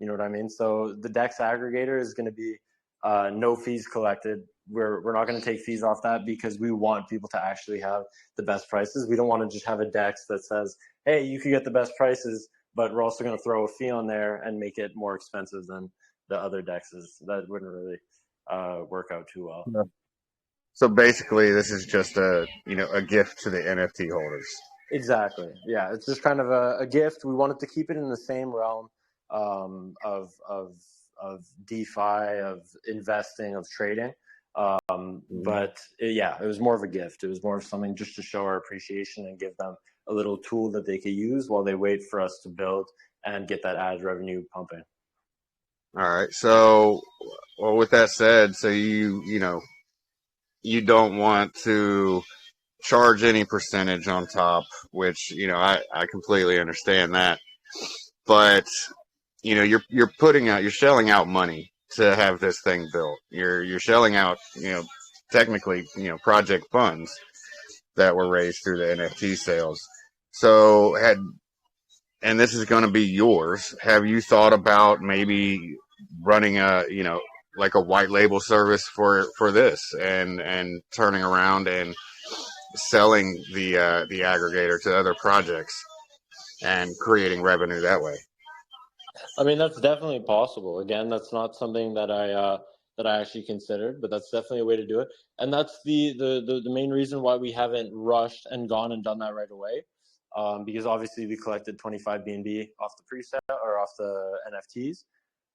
You know what I mean? So the Dex aggregator is going to be no fees collected. We're not going to take fees off that because we want people to actually have the best prices. We don't want to just have a Dex that says, hey, you could get the best prices, but we're also going to throw a fee on there and make it more expensive than the other dexes. That wouldn't really work out too well. Yeah. So basically, this is just a gift to the NFT holders. Exactly. Yeah, it's just kind of a gift. We wanted to keep it in the same realm of DeFi, of investing, of trading. But yeah, it was more of a gift. It was more of something just to show our appreciation and give them a little tool that they could use while they wait for us to build and get that ad revenue pumping. All right. So, well, with that said, so you don't want to charge any percentage on top, which I completely understand that, but you're shelling out money to have this thing built. You're shelling out technically project funds that were raised through the NFT sales. So and this is going to be yours. Have you thought about maybe running like a white label service for this and turning around and selling the aggregator to other projects and creating revenue that way? I mean, that's definitely possible. Again, that's not something that I actually considered, but that's definitely a way to do it. And that's the main reason why we haven't rushed and gone and done that right away. Because obviously we collected 25 BNB off the preset or off the NFTs.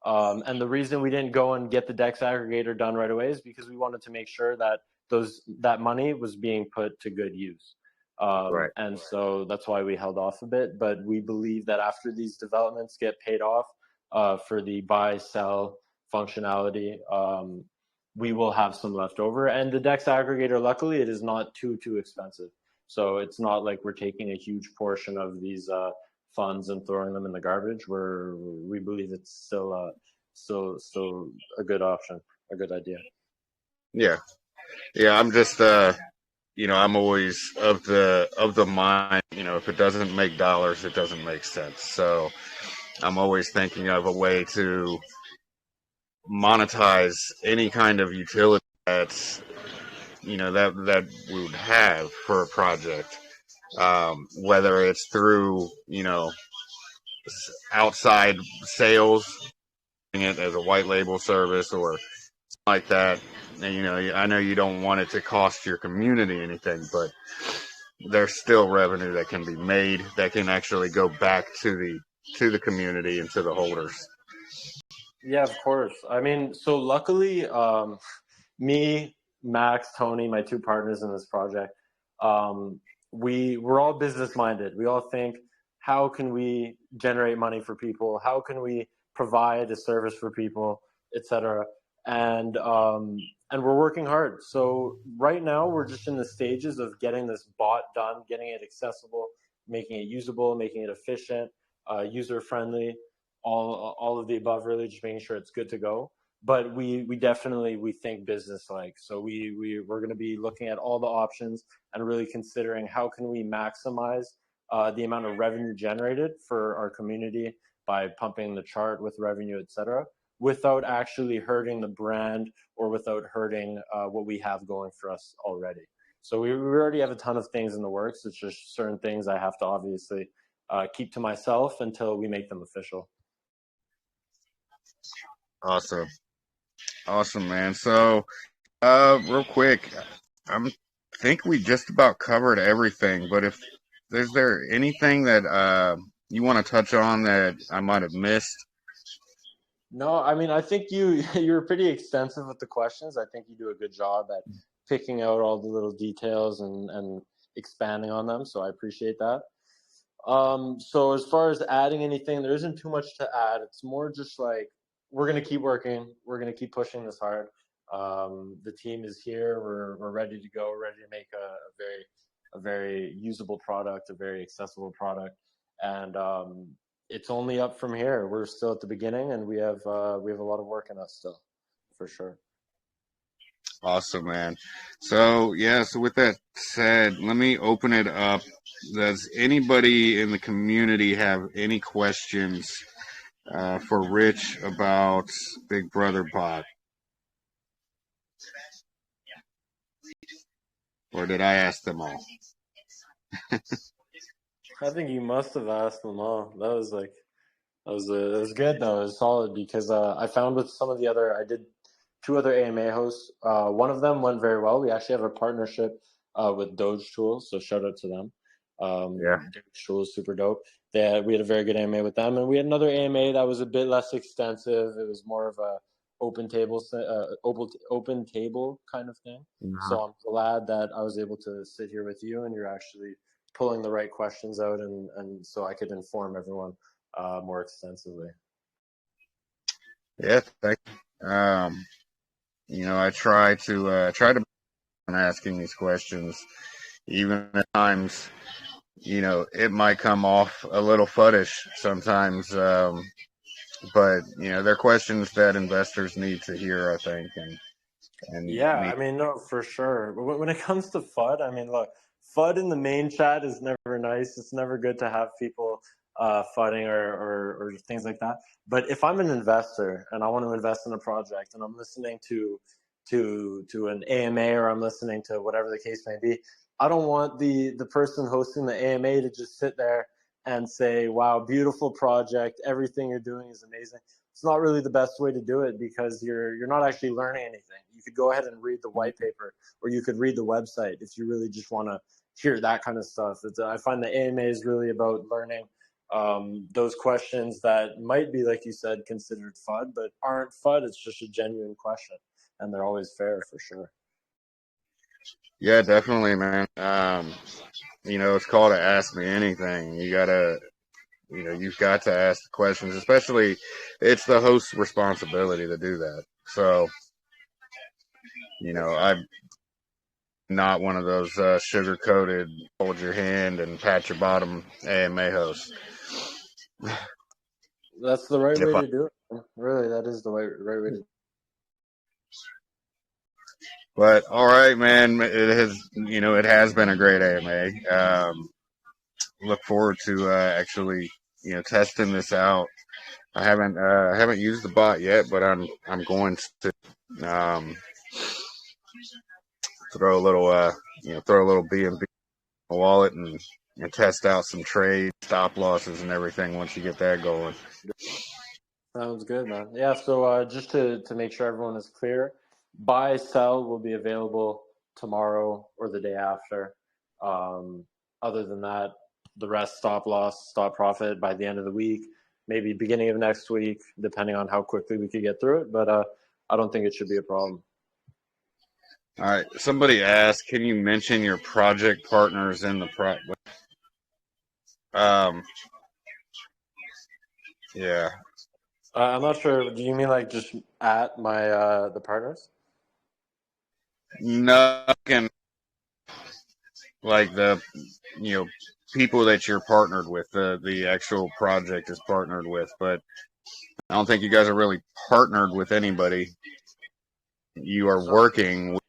And the reason we didn't go and get the Dex aggregator done right away is because we wanted to make sure that that money was being put to good use. Right. And so that's why we held off a bit. But we believe that after these developments get paid off for the buy sell functionality, we will have some left over. And the Dex aggregator, luckily, it is not too expensive. So it's not like we're taking a huge portion of these funds and throwing them in the garbage. We believe it's still a good option, a good idea. Yeah, yeah. I'm just I'm always of the mind. If it doesn't make dollars, it doesn't make sense. So I'm always thinking of a way to monetize any kind of utility that's that we would have for a project, whether it's through outside sales, it as a white label service or like that. And, I know you don't want it to cost your community anything, but there's still revenue that can be made that can actually go back to the community and to the holders. Yeah, of course. I mean, so luckily, me, Max, Tony, my two partners in this project, um, we're all business minded. We all think, how can we generate money for people? How can we provide a service for people, etc. And we're working hard. So right now we're just in the stages of getting this bot done, getting it accessible, making it usable, making it efficient, user friendly, all of the above, really, just making sure it's good to go. But we definitely we think business like, so we're going to be looking at all the options and really considering how can we maximize the amount of revenue generated for our community by pumping the chart with revenue, etc., without actually hurting the brand or without hurting what we have going for us already. So we already have a ton of things in the works. It's just certain things I have to obviously keep to myself until we make them official. Awesome. Awesome, man. So, real quick, I think we just about covered everything, but if is there anything that you want to touch on that I might have missed? No, I mean, I think you were pretty extensive with the questions. I think you do a good job at picking out all the little details and expanding on them. So I appreciate that. So as far as adding anything, there isn't too much to add. It's more just like we're gonna keep working. We're gonna keep pushing this hard. The team is here. We're ready to go. We're ready to make a very usable product, a very accessible product, and it's only up from here. We're still at the beginning, and we have a lot of work in us still, for sure. Awesome, man. So, yeah, so with that said, let me open it up. Does anybody in the community have any questions for Rich about Big Brother Bot? Or did I ask them all? I think you must have asked them all. That was good though. It was solid because I found with some of the other, I did two other AMA hosts. One of them went very well. We actually have a partnership with Doge Tools, so shout out to them. Yeah. Doge Tools, super dope. We had a very good AMA with them, and we had another AMA that was a bit less extensive. It was more of a open table kind of thing. Uh-huh. So I'm glad that I was able to sit here with you, and you're actually pulling the right questions out, and so I could inform everyone more extensively. Yeah, thank you. I try to asking these questions, even at times, it might come off a little fuddish sometimes, but they're questions that investors need to hear, I think, and Yeah, need. I mean, no, for sure. But when it comes to FUD, I mean, look, FUD in the main chat is never nice. It's never good to have people FUDing or things like that. But if I'm an investor and I want to invest in a project and I'm listening to an AMA or I'm listening to whatever the case may be, I don't want the person hosting the AMA to just sit there and say, "Wow, beautiful project. Everything you're doing is amazing." It's not really the best way to do it because you're not actually learning anything. You could go ahead and read the white paper, or you could read the website if you really just want to hear that kind of stuff. I find the AMA is really about learning those questions that might be, like you said, considered FUD, but aren't FUD. It's just a genuine question, and they're always fair for sure. Yeah, definitely, man. It's called to ask me anything. You've got to ask the questions, especially it's the host's responsibility to do that. So, I'm not one of those sugar coated, hold your hand and pat your bottom AMA hosts. That's the right If way I, to do it. Really, that is the right way to. but all right, man, it has been a great AMA. Look forward to actually, testing this out. I haven't used the bot yet, but I'm going to throw a little throw a little BNB wallet and test out some trade stop losses and everything once you get that going. Sounds good, man. Yeah, so just to make sure everyone is clear, buy, sell will be available tomorrow or the day after. Um, Other than that, the rest stop loss, stop profit by the end of the week, maybe beginning of next week, depending on how quickly we could get through it. But I don't think it should be a problem. All right. Somebody asked, can you mention your project partners in the Um, yeah. I'm not sure. Do you mean like just at my the partners? No, like the people that you're partnered with, the actual project is partnered with, but I don't think you guys are really partnered with anybody. You are So working with,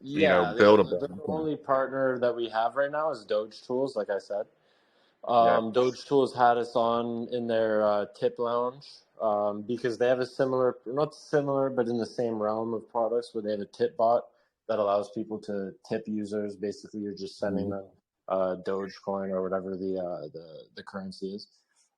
yeah, the buildable. only partner that we have right now is Doge Tools, like I said. Yeah. Doge Tools had us on in their tip lounge because they have a similar, not similar, but in the same realm of products where they have a tip bot that allows people to tip users. Basically, you're just sending them Dogecoin or whatever the currency is,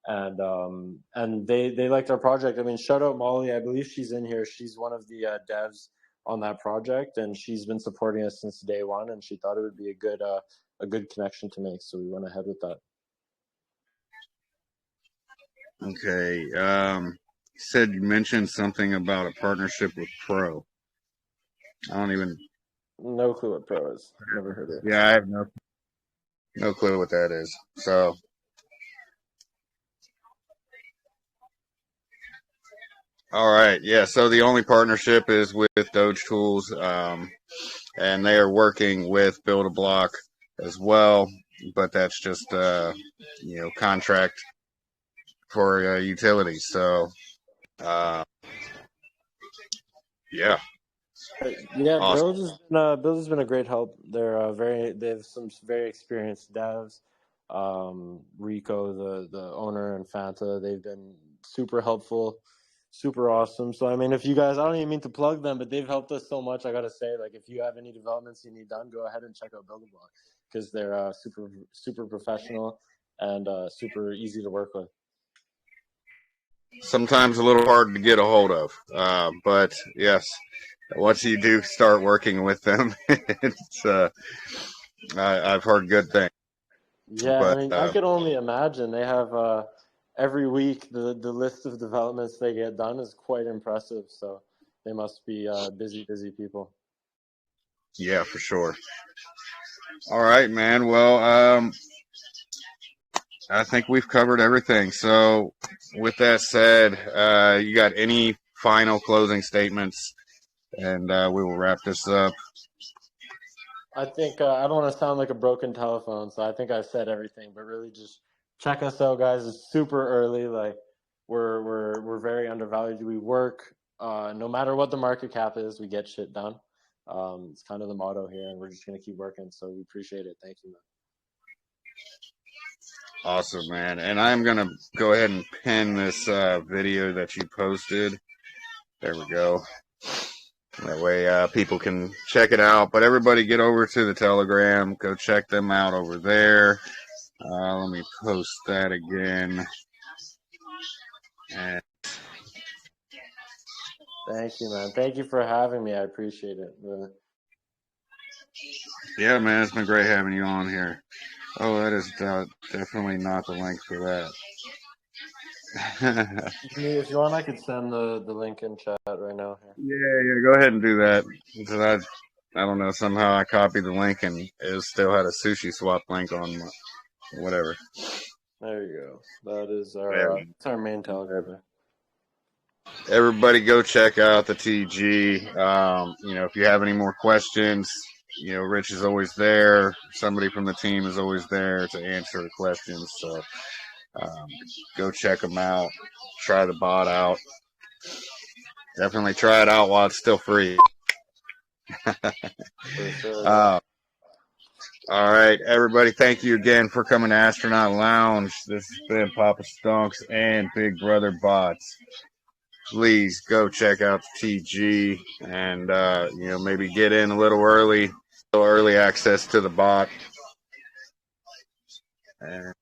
and they liked our project. I mean, shout out Molly. I believe she's in here. She's one of the devs on that project, and she's been supporting us since day one. And she thought it would be a good connection to make, so we went ahead with that. Okay. You mentioned something about a partnership with Pro. I don't even. No clue what Pro is. Never heard of it. Yeah, I have no clue what that is. So, all right. Yeah. So the only partnership is with Doge Tools, and they are working with Build a Block as well. But that's just contract for utilities. So, uh, yeah. Yeah, Awesome. Build has been a great help. They have some very experienced devs. Rico, the owner, and Fanta, they've been super helpful, super awesome. So I mean, if you guys, I don't even mean to plug them, but they've helped us so much. I gotta say, like, if you have any developments you need done, go ahead and check out Build a Block because they're super professional and super easy to work with. Sometimes a little hard to get a hold of, but yes, once you do start working with them, it's I've heard good things. Yeah, I But mean, I could only imagine they have every week the list of developments they get done is quite impressive. So they must be busy people. yeah, for sure. All right, man. Well, I think we've covered everything. So, with that said, you got any final closing statements, and we will wrap this up. I think I don't want to sound like a broken telephone, so I think I said everything. But really, just check us out, guys. It's super early. Like we're very undervalued. We work no matter what the market cap is, we get shit done. It's kind of the motto here, and we're just gonna keep working. So we appreciate it. Thank you, man. Awesome, man. And I'm going to go ahead and pin this video that you posted. There we go. That way people can check it out. But everybody get over to the Telegram. Go check them out over there. Let me post that again. And Thank you, man. Thank you for having me. I appreciate it. Really. yeah, man, it's been great having you on here. Oh, that is definitely not the link for that. If you want, I could send the link in chat right now here. Yeah, go ahead and do that. Because I don't know, somehow I copied the link and it still had a sushi swap link on whatever. There you go. That is Yeah. our main Telegram. everybody go check out the TG. If you have any more questions, Rich is always there. Somebody from the team is always there to answer the questions. So um, go check them out. Try the bot out. Definitely try it out while it's still free. For sure, yeah. uh, all right, everybody. Thank you again for coming to Astronaut Lounge. This has been Poppa Stonks and Big Brother Bots. Please go check out the TG and maybe get in a little early access to the bot. And